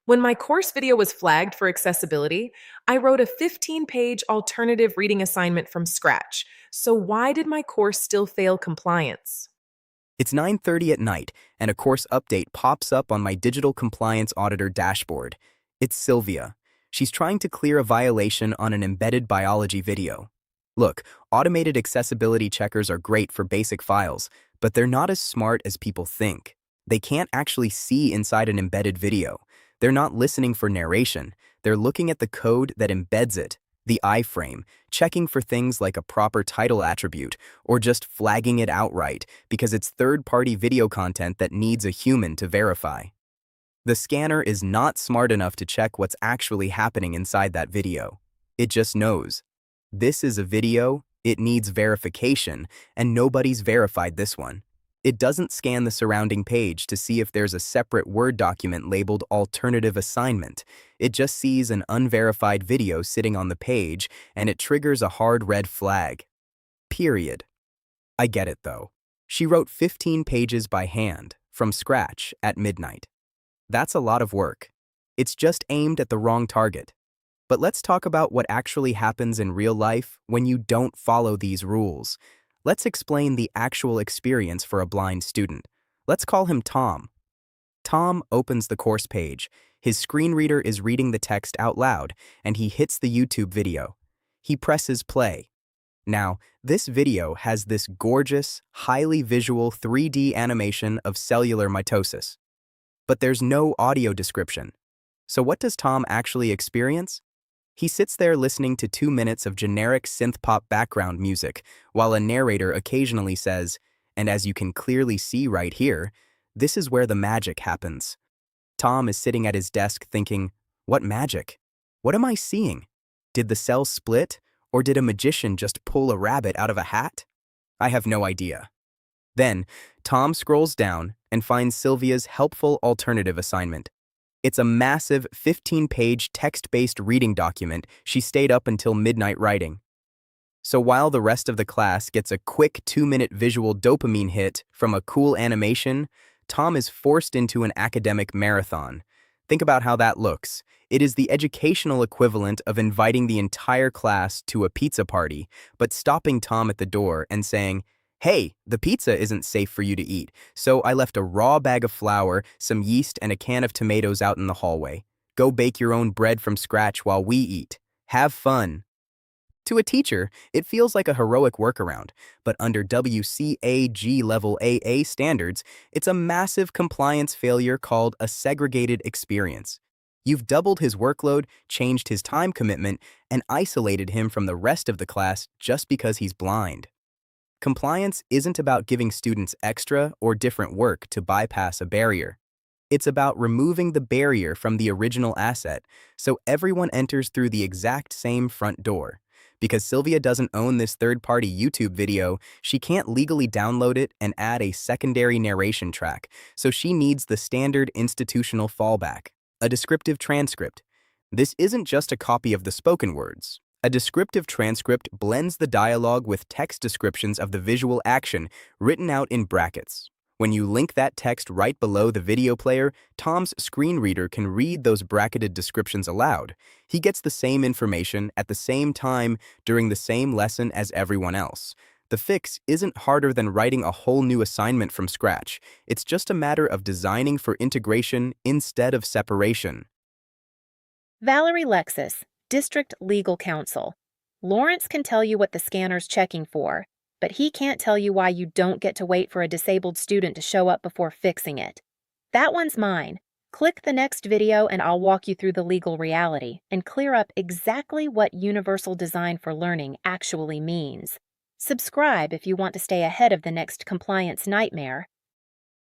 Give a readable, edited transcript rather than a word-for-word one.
When my course video was flagged for accessibility, I wrote a 15-page alternative reading assignment from scratch. So why did my course still fail compliance? It's 9:30 at night, and a course update pops up on my digital compliance auditor dashboard. It's Sylvia. She's trying to clear a violation on an embedded biology video. Look, automated accessibility checkers are great for basic files, but they're not as smart as people think. They can't actually see inside an embedded video. They're not listening for narration. They're looking at the code that embeds it, the iframe, checking for things like a proper title attribute, or just flagging it outright because it's third-party video content that needs a human to verify. The scanner is not smart enough to check what's actually happening inside that video. It just knows. This is a video, it needs verification, and nobody's verified this one. It doesn't scan the surrounding page to see if there's a separate Word document labeled Alternative Assignment. It just sees an unverified video sitting on the page, and it triggers a hard red flag. Period. I get it, though. She wrote 15 pages by hand, from scratch, at midnight. That's a lot of work. It's just aimed at the wrong target. But let's talk about what actually happens in real life when you don't follow these rules. Let's explain the actual experience for a blind student. Let's call him Tom. Tom opens the course page. His screen reader is reading the text out loud, and he hits the YouTube video. He presses play. Now, this video has this gorgeous, highly visual 3D animation of cellular mitosis. But there's no audio description. So what does Tom actually experience? He sits there listening to 2 minutes of generic synth-pop background music, while a narrator occasionally says, and as you can clearly see right here, this is where the magic happens. Tom is sitting at his desk thinking, what magic? What am I seeing? Did the cells split, or did a magician just pull a rabbit out of a hat? I have no idea. Then, Tom scrolls down and finds Sylvia's helpful alternative assignment. It's a massive 15-page text-based reading document she stayed up until midnight writing. So while the rest of the class gets a quick 2-minute visual dopamine hit from a cool animation, Tom is forced into an academic marathon. Think about how that looks. It is the educational equivalent of inviting the entire class to a pizza party, but stopping Tom at the door and saying, hey, the pizza isn't safe for you to eat, so I left a raw bag of flour, some yeast, and a can of tomatoes out in the hallway. Go bake your own bread from scratch while we eat. Have fun. To a teacher, it feels like a heroic workaround, but under WCAG Level AA standards, it's a massive compliance failure called a segregated experience. You've doubled his workload, changed his time commitment, and isolated him from the rest of the class just because he's blind. Compliance isn't about giving students extra or different work to bypass a barrier. It's about removing the barrier from the original asset so everyone enters through the exact same front door. Because Sylvia doesn't own this third-party YouTube video, she can't legally download it and add a secondary narration track, so she needs the standard institutional fallback, a descriptive transcript. This isn't just a copy of the spoken words. A descriptive transcript blends the dialogue with text descriptions of the visual action written out in brackets. When you link that text right below the video player, Tom's screen reader can read those bracketed descriptions aloud. He gets the same information at the same time during the same lesson as everyone else. The fix isn't harder than writing a whole new assignment from scratch. It's just a matter of designing for integration instead of separation. Valerie Lexis, District Legal Counsel. Lawrence can tell you what the scanner's checking for, but he can't tell you why you don't get to wait for a disabled student to show up before fixing it. That one's mine. Click the next video and I'll walk you through the legal reality and clear up exactly what universal design for learning actually means. Subscribe if you want to stay ahead of the next compliance nightmare.